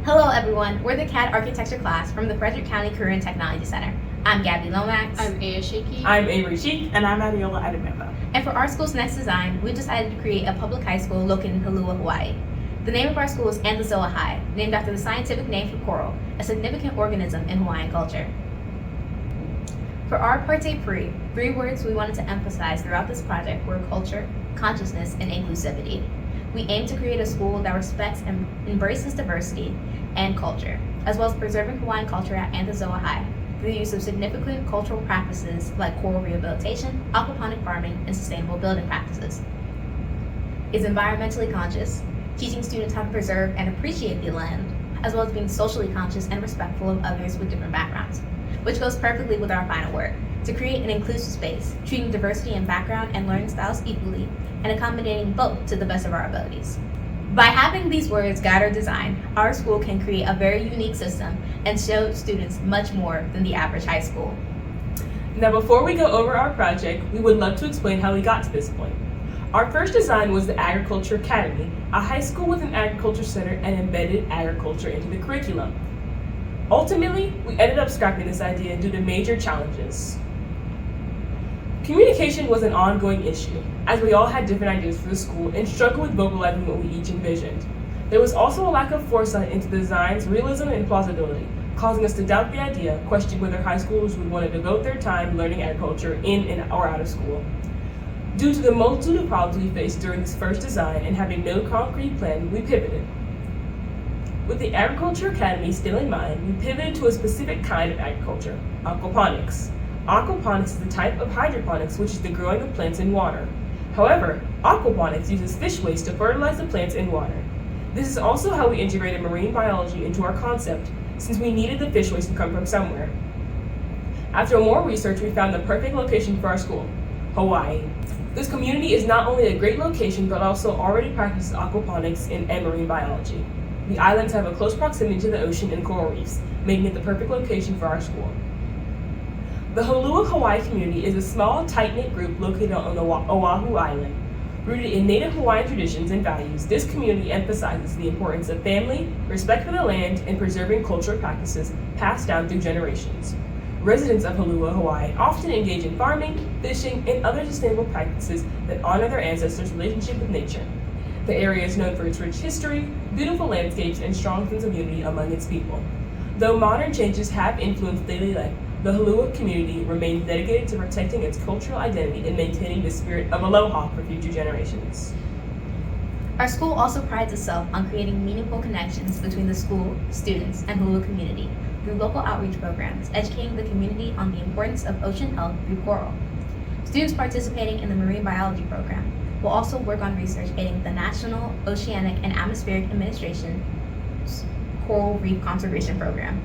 Hello everyone, we're the CAD Architecture class from the Frederick County Career and Technology Center. I'm Gabby Lomax. I'm Aya Shaky. I'm Avery Sheik. And I'm Adiola Adamamba. And for our school's next design, we decided to create a public high school located in Hulua, Hawaii. The name of our school is Anthozoa High, named after the scientific name for coral, a significant organism in Hawaiian culture. For our Parte Pre, 3 words we wanted to emphasize throughout this project were culture, consciousness, and inclusivity. We aim to create a school that respects and embraces diversity and culture, as well as preserving Hawaiian culture at Anthozoa High through the use of significant cultural practices like coral rehabilitation, aquaponic farming, and sustainable building practices. It's environmentally conscious, teaching students how to preserve and appreciate the land, as well as being socially conscious and respectful of others with different backgrounds, which goes perfectly with our final word, to create an inclusive space, treating diversity in background and learning styles equally, and accommodating both to the best of our abilities. By having these words guide our design, our school can create a very unique system and show students much more than the average high school. Now, before we go over our project, we would love to explain how we got to this point. Our first design was the Agriculture Academy, a high school with an agriculture center and embedded agriculture into the curriculum. Ultimately, we ended up scrapping this idea due to major challenges. Communication was an ongoing issue, as we all had different ideas for the school and struggled with vocalizing what we each envisioned. There was also a lack of foresight into the design's realism and plausibility, causing us to doubt the idea, questioning whether high schoolers would want to devote their time learning agriculture in and or out of school. Due to the multitude of problems we faced during this first design and having no concrete plan, we pivoted. With the Agriculture Academy still in mind, we pivoted to a specific kind of agriculture, aquaponics. Aquaponics is the type of hydroponics which is the growing of plants in water. However, aquaponics uses fish waste to fertilize the plants in water. This is also how we integrated marine biology into our concept, since we needed the fish waste to come from somewhere. After more research, we found the perfect location for our school, Hawaii. This community is not only a great location, but also already practices aquaponics and marine biology. The islands have a close proximity to the ocean and coral reefs, making it the perfect location for our school. The Hulua, Hawaii community is a small, tight-knit group located on Oahu Island. Rooted in Native Hawaiian traditions and values, this community emphasizes the importance of family, respect for the land, and preserving cultural practices passed down through generations. Residents of Hulua, Hawaii often engage in farming, fishing, and other sustainable practices that honor their ancestors' relationship with nature. The area is known for its rich history, beautiful landscapes, and strong sense of unity among its people. Though modern changes have influenced daily life, the Hulua community remains dedicated to protecting its cultural identity and maintaining the spirit of aloha for future generations. Our school also prides itself on creating meaningful connections between the school, students, and Hulua community through local outreach programs, educating the community on the importance of ocean health through coral. Students participating in the marine biology program will also work on research aiding the National Oceanic and Atmospheric Administration's Coral Reef Conservation Program.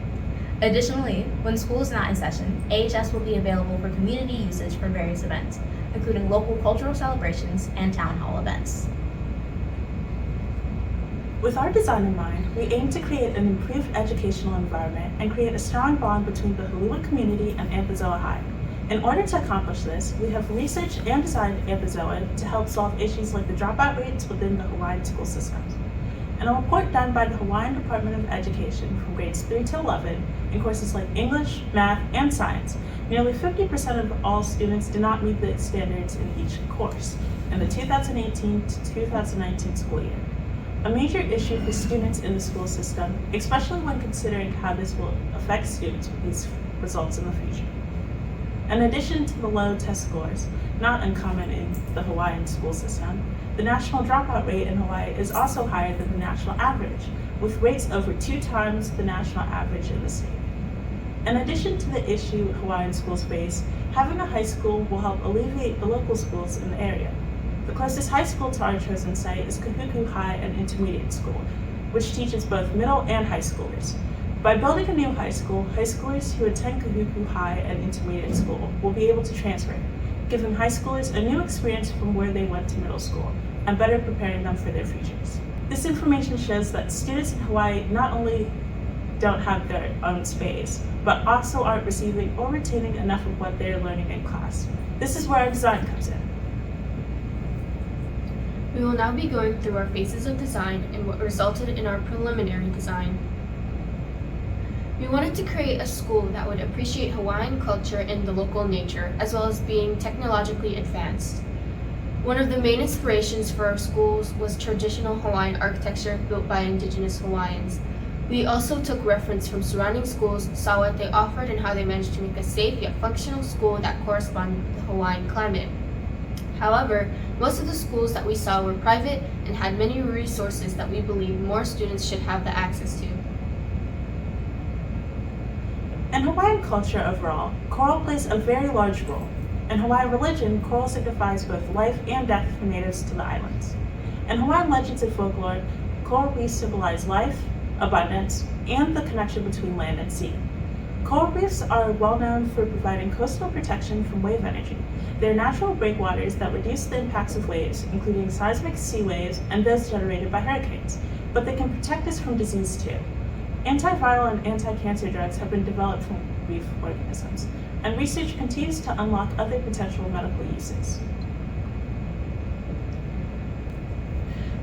Additionally, when school is not in session, AHS will be available for community usage for various events, including local cultural celebrations and town hall events. With our design in mind, we aim to create an improved educational environment and create a strong bond between the Hulua community and Anthozoa High. In order to accomplish this, we have researched and designed Anthozoa to help solve issues like the dropout rates within the Hawaiian school systems. In a report done by the Hawaiian Department of Education from grades 3 to 11 in courses like English, math, and science, nearly 50% of all students did not meet the standards in each course in the 2018 to 2019 school year. A major issue for students in the school system, especially when considering how this will affect students with these results in the future. In addition to the low test scores, not uncommon in the Hawaiian school system, the national dropout rate in Hawaii is also higher than the national average, with rates over 2 times the national average in the state. In addition to the issue Hawaiian schools face, having a high school will help alleviate the local schools in the area. The closest high school to our chosen site is Kahuku High and Intermediate School, which teaches both middle and high schoolers. By building a new high schoolers who attend Kahuku High and Intermediate School will be able to transfer, giving high schoolers a new experience from where they went to middle school, and better preparing them for their futures. This information shows that students in Hawaii not only don't have their own space, but also aren't receiving or retaining enough of what they're learning in class. This is where our design comes in. We will now be going through our phases of design and what resulted in our preliminary design. We wanted to create a school that would appreciate Hawaiian culture and the local nature, as well as being technologically advanced. One of the main inspirations for our schools was traditional Hawaiian architecture built by indigenous Hawaiians. We also took reference from surrounding schools, saw what they offered, and how they managed to make a safe yet functional school that corresponded with the Hawaiian climate. However, most of the schools that we saw were private and had many resources that we believe more students should have the access to. In Hawaiian culture overall, coral plays a very large role. In Hawaiian religion, coral signifies both life and death for natives to the islands. In Hawaiian legends and folklore, coral reefs symbolize life, abundance, and the connection between land and sea. Coral reefs are well known for providing coastal protection from wave energy. They're natural breakwaters that reduce the impacts of waves, including seismic sea waves and those generated by hurricanes, but they can protect us from disease too. Antiviral and anti-cancer drugs have been developed from reef organisms, and research continues to unlock other potential medical uses.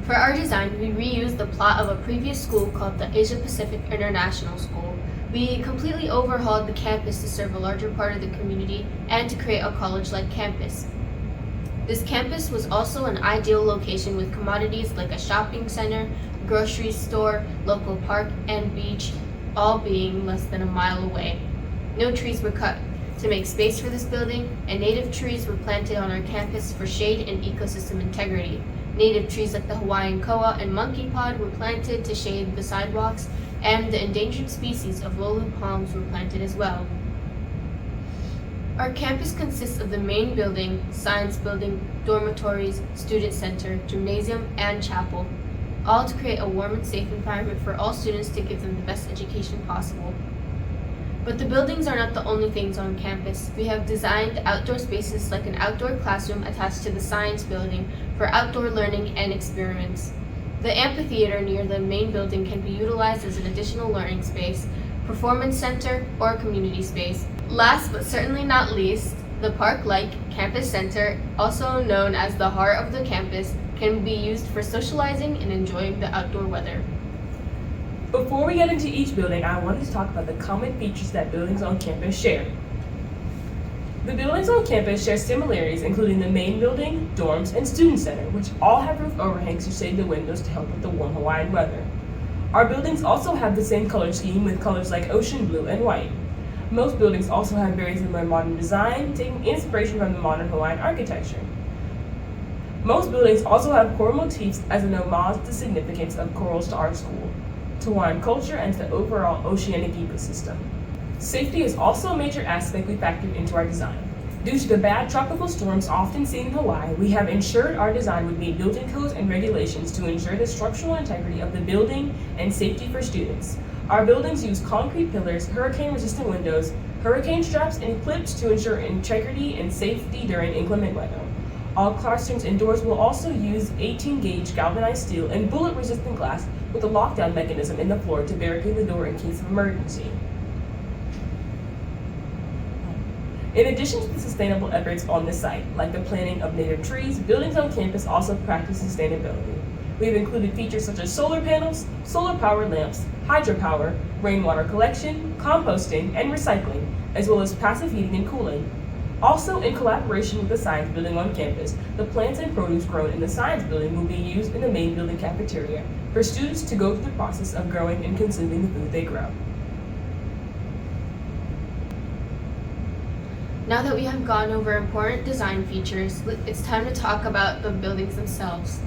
For our design, we reused the plot of a previous school called the Asia Pacific International School. We completely overhauled the campus to serve a larger part of the community and to create a college-like campus. This campus was also an ideal location with commodities like a shopping center, grocery store, local park, and beach, all being less than a mile away. No trees were cut to make space for this building, and native trees were planted on our campus for shade and ecosystem integrity. Native trees like the Hawaiian koa and monkey pod were planted to shade the sidewalks, and the endangered species of lolu palms were planted as well. Our campus consists of the main building, science building, dormitories, student center, gymnasium, and chapel, all to create a warm and safe environment for all students to give them the best education possible. But the buildings are not the only things on campus. We have designed outdoor spaces like an outdoor classroom attached to the science building for outdoor learning and experiments. The amphitheater near the main building can be utilized as an additional learning space, performance center, or community space. Last but certainly not least, the park-like campus center, also known as the heart of the campus, can be used for socializing and enjoying the outdoor weather. Before we get into each building, I wanted to talk about the common features that buildings on campus share. The buildings on campus share similarities, including the main building, dorms, and student center, which all have roof overhangs to shade the windows to help with the warm Hawaiian weather. Our buildings also have the same color scheme with colors like ocean blue and white. Most buildings also have very similar modern design, taking inspiration from the modern Hawaiian architecture. Most buildings also have coral motifs as an homage to the significance of corals to our school, to Hawaiian culture, and to the overall oceanic ecosystem. Safety is also a major aspect we factored into our design. Due to the bad tropical storms often seen in Hawaii, we have ensured our design would meet building codes and regulations to ensure the structural integrity of the building and safety for students. Our buildings use concrete pillars, hurricane-resistant windows, hurricane straps, and clips to ensure integrity and safety during inclement weather. All classrooms indoors will also use 18-gauge galvanized steel and bullet-resistant glass with a lockdown mechanism in the floor to barricade the door in case of emergency. In addition to the sustainable efforts on this site, like the planting of native trees, buildings on campus also practice sustainability. We have included features such as solar panels, solar-powered lamps, hydropower, rainwater collection, composting, and recycling, as well as passive heating and cooling. Also, in collaboration with the science building on campus, the plants and produce grown in the science building will be used in the main building cafeteria for students to go through the process of growing and consuming the food they grow. Now that we have gone over important design features, it's time to talk about the buildings themselves.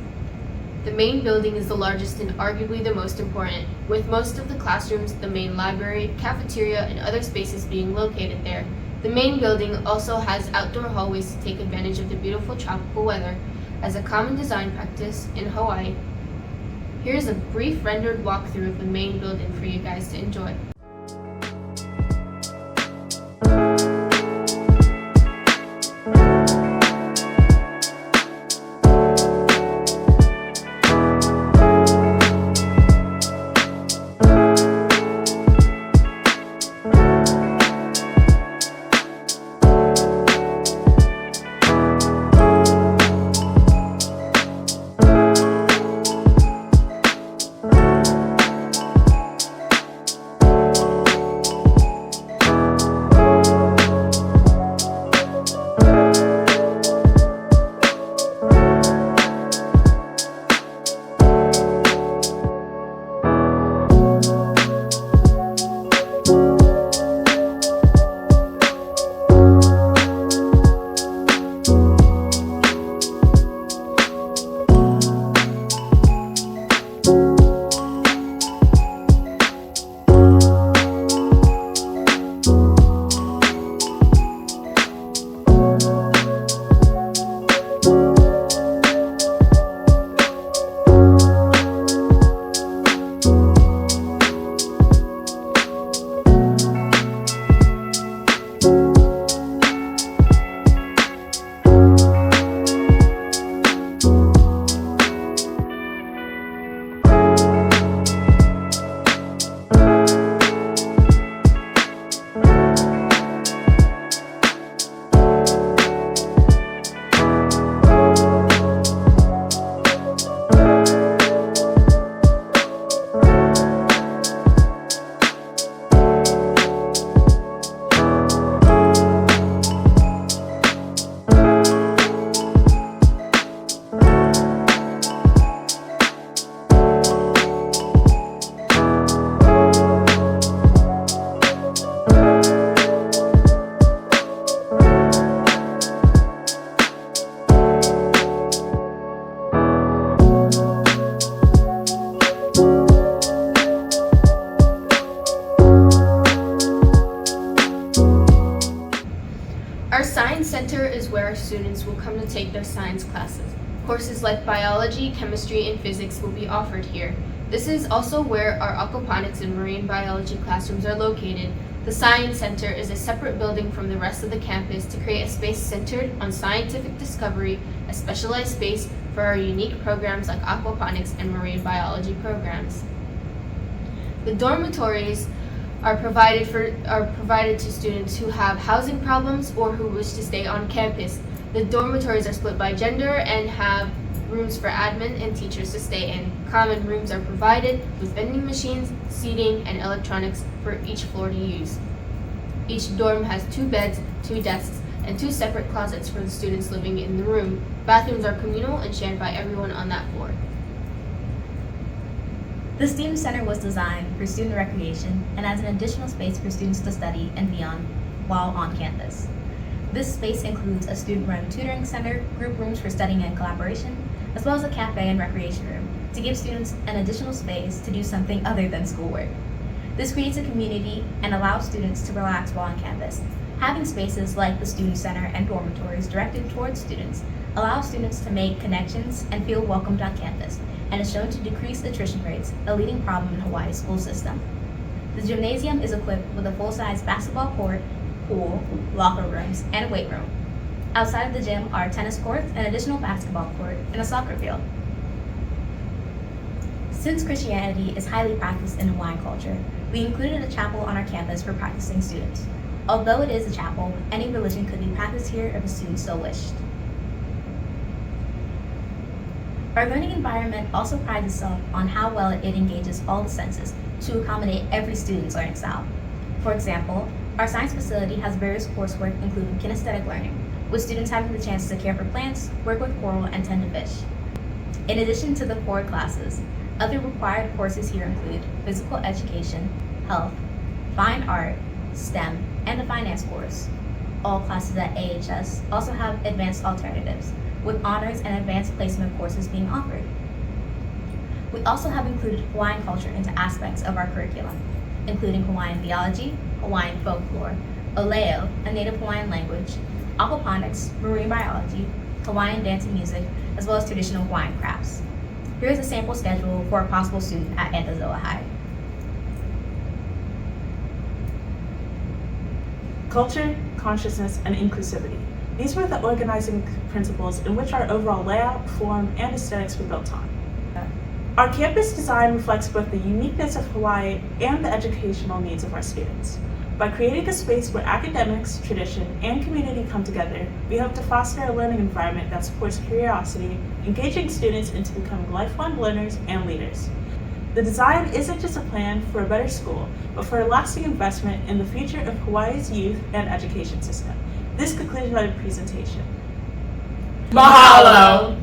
The main building is the largest and arguably the most important, with most of the classrooms, the main library, cafeteria, and other spaces being located there. The main building also has outdoor hallways to take advantage of the beautiful tropical weather, as a common design practice in Hawaii. Here's a brief rendered walkthrough of the main building for you guys to enjoy. center is where our students will come to take their science classes. Courses like biology, chemistry, and physics will be offered here. This is also where our aquaponics and marine biology classrooms are located. The Science Center is a separate building from the rest of the campus to create a space centered on scientific discovery, a specialized space for our unique programs like aquaponics and marine biology programs. The dormitories are provided to students who have housing problems or who wish to stay on campus. The dormitories are split by gender and have rooms for admin and teachers to stay in. Common rooms are provided with vending machines, seating, and electronics for each floor to use. Each dorm has 2 beds, 2 desks, and 2 separate closets for the students living in the room. Bathrooms are communal and shared by everyone on that floor. The Student Center was designed for student recreation and as an additional space for students to study and beyond while on campus. This space includes a student-run tutoring center, group rooms for studying and collaboration, as well as a cafe and recreation room to give students an additional space to do something other than schoolwork. This creates a community and allows students to relax while on campus. Having spaces like the Student Center and dormitories directed towards students allows students to make connections and feel welcomed on campus, and is shown to decrease attrition rates, a leading problem in Hawaii's school system. The gymnasium is equipped with a full-size basketball court, pool, locker rooms, and a weight room. Outside of the gym are tennis courts, an additional basketball court, and a soccer field. Since Christianity is highly practiced in Hawaiian culture, we included a chapel on our campus for practicing students. Although it is a chapel, any religion could be practiced here if a student so wished. Our learning environment also prides itself on how well it engages all the senses to accommodate every student's learning style. For example, our science facility has various coursework including kinesthetic learning, with students having the chance to care for plants, work with coral, and tend to fish. In addition to the core classes, other required courses here include physical education, health, fine art, STEM, and a finance course. All classes at AHS also have advanced alternatives, with honors and advanced placement courses being offered. We also have included Hawaiian culture into aspects of our curriculum, including Hawaiian theology, Hawaiian folklore, Oleo, a native Hawaiian language, aquaponics, marine biology, Hawaiian dance and music, as well as traditional Hawaiian crafts. Here is a sample schedule for a possible student at Anthozoa High. Culture, consciousness, and inclusivity. These were the organizing principles in which our overall layout, form, and aesthetics were built on. Our campus design reflects both the uniqueness of Hawaii and the educational needs of our students. By creating a space where academics, tradition, and community come together, we hope to foster a learning environment that supports curiosity, engaging students into becoming lifelong learners and leaders. The design isn't just a plan for a better school, but for a lasting investment in the future of Hawaii's youth and education system. This concludes my presentation. Mahalo!